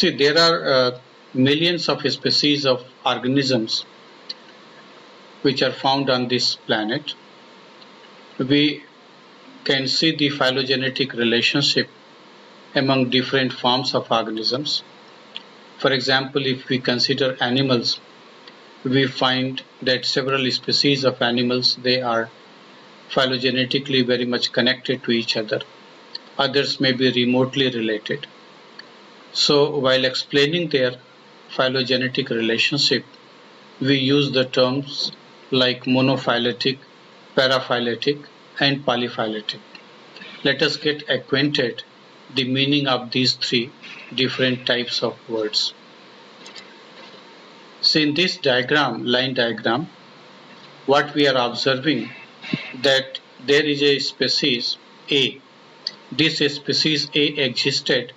See, there are millions of species of organisms which are found on this planet. We can see the phylogenetic relationship among different forms of organisms. For example, if we consider animals, we find that several species of animals, they are phylogenetically very much connected to each other. Others may be remotely related. So while explaining their phylogenetic relationship, we use the terms like monophyletic, paraphyletic, and polyphyletic. Let us get acquainted the meaning of these three different types of words. So in this diagram, line diagram, what we are observing that there is a species A. This species A existed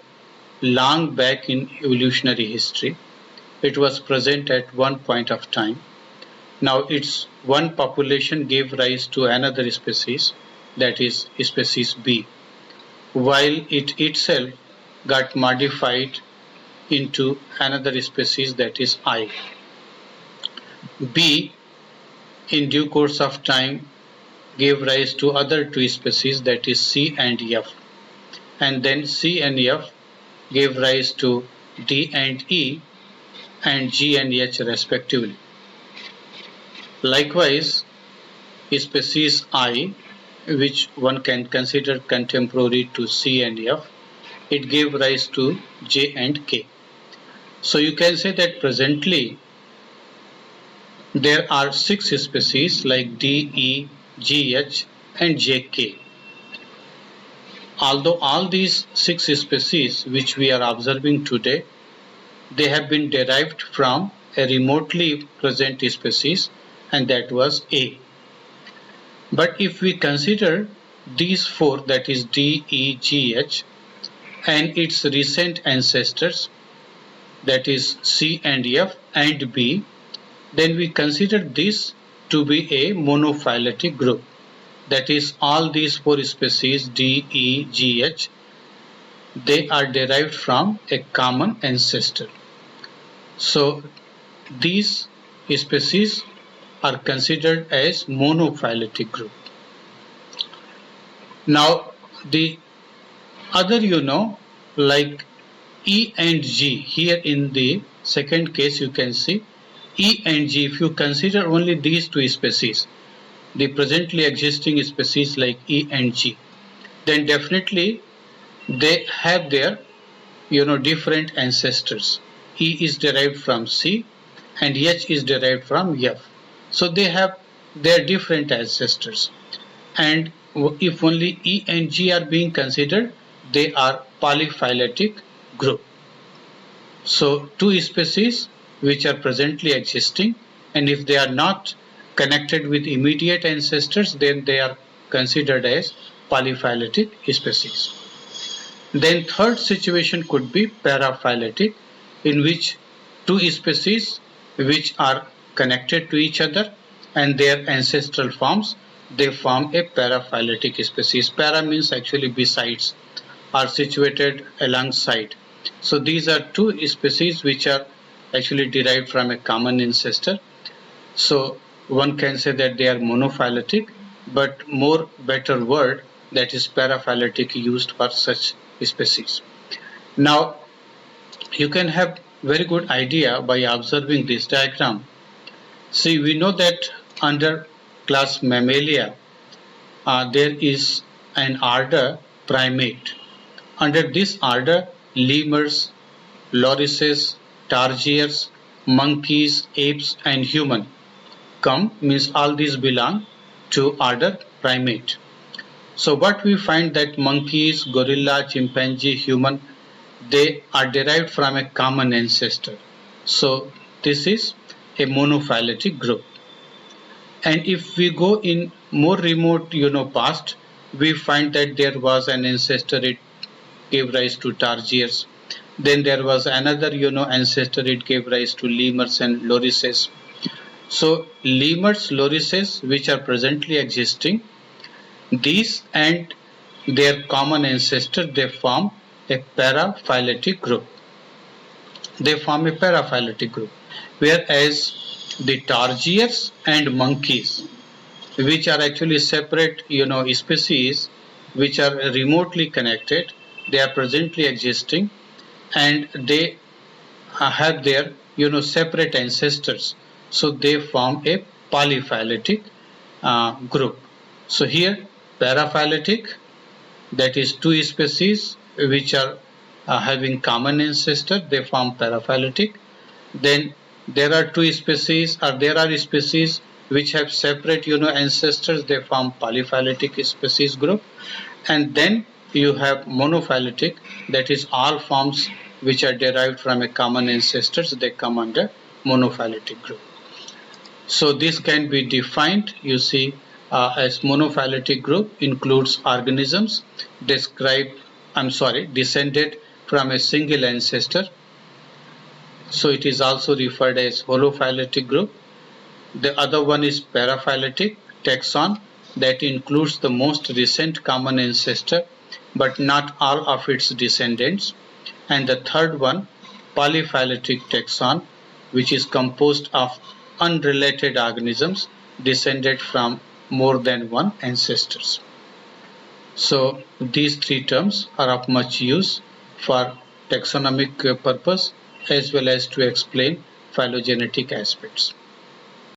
long back in evolutionary history. It was present at one point of time. Now its one population gave rise to another species, that is species B, while it itself got modified into another species, that is I. B in due course of time gave rise to other two species, that is C and F, and then C and F gave rise to D and E and G and H respectively. Likewise, species I, which one can consider contemporary to C and F, it gave rise to J and K. So you can say that presently there are 6 species like D, E, G, H and J, K. Although all these 6 species which we are observing today, they have been derived from a remotely present species, and that was A. But if we consider these 4, that is D, E, G, H, and its recent ancestors, that is C and F and B, then we consider this to be a monophyletic group. That is, all these 4 species D, E, G, H, they are derived from a common ancestor. So these species are considered as monophyletic group. Now the other, like E and G, here in the second case you can see E and G, if you consider only these 2 species, the presently existing species like E and G, then definitely they have their different ancestors. E is derived from C and H is derived from F. So they have their different ancestors, and if only E and G are being considered, they are polyphyletic group. So 2 species which are presently existing, and if they are not connected with immediate ancestors, then they are considered as polyphyletic species. Then third situation could be paraphyletic, in which 2 species which are connected to each other and their ancestral forms, they form a paraphyletic species. Para means actually besides, are situated alongside. So these are 2 species which are actually derived from a common ancestor. So one can say that they are monophyletic, but more better word, that is paraphyletic, used for such species. Now you can have very good idea by observing this diagram. See, we know that under class Mammalia there is an order primate. Under this order, lemurs, lorises, tarsiers, monkeys, apes and human come, means all these belong to order primate. So what we find that monkeys, gorilla, chimpanzee, human, they are derived from a common ancestor. So this is a monophyletic group. And if we go in more remote past, we find that there was an ancestor, it gave rise to tarsiers. Then there was another ancestor, it gave rise to lemurs and lorises. So lemurs, lorises which are presently existing, these and their common ancestor, they form a paraphyletic group. they form a paraphyletic group. Whereas the tarsiers and monkeys, which are actually separate species which are remotely connected, they are presently existing, and they have their separate ancestors, so they form a polyphyletic group. So here paraphyletic, that is two species which are having common ancestor, they form paraphyletic. Then there are species which have separate ancestors, they form polyphyletic species group. And then you have monophyletic, that is all forms which are derived from a common ancestors, they come under monophyletic group. So this can be defined, you see, as monophyletic group includes organisms descended from a single ancestor. So it is also referred as holophyletic group. The other one is paraphyletic taxon, that includes the most recent common ancestor but not all of its descendants. And the third one, polyphyletic taxon, which is composed of unrelated organisms descended from more than one ancestors. So these three terms are of much use for taxonomic purpose as well as to explain phylogenetic aspects.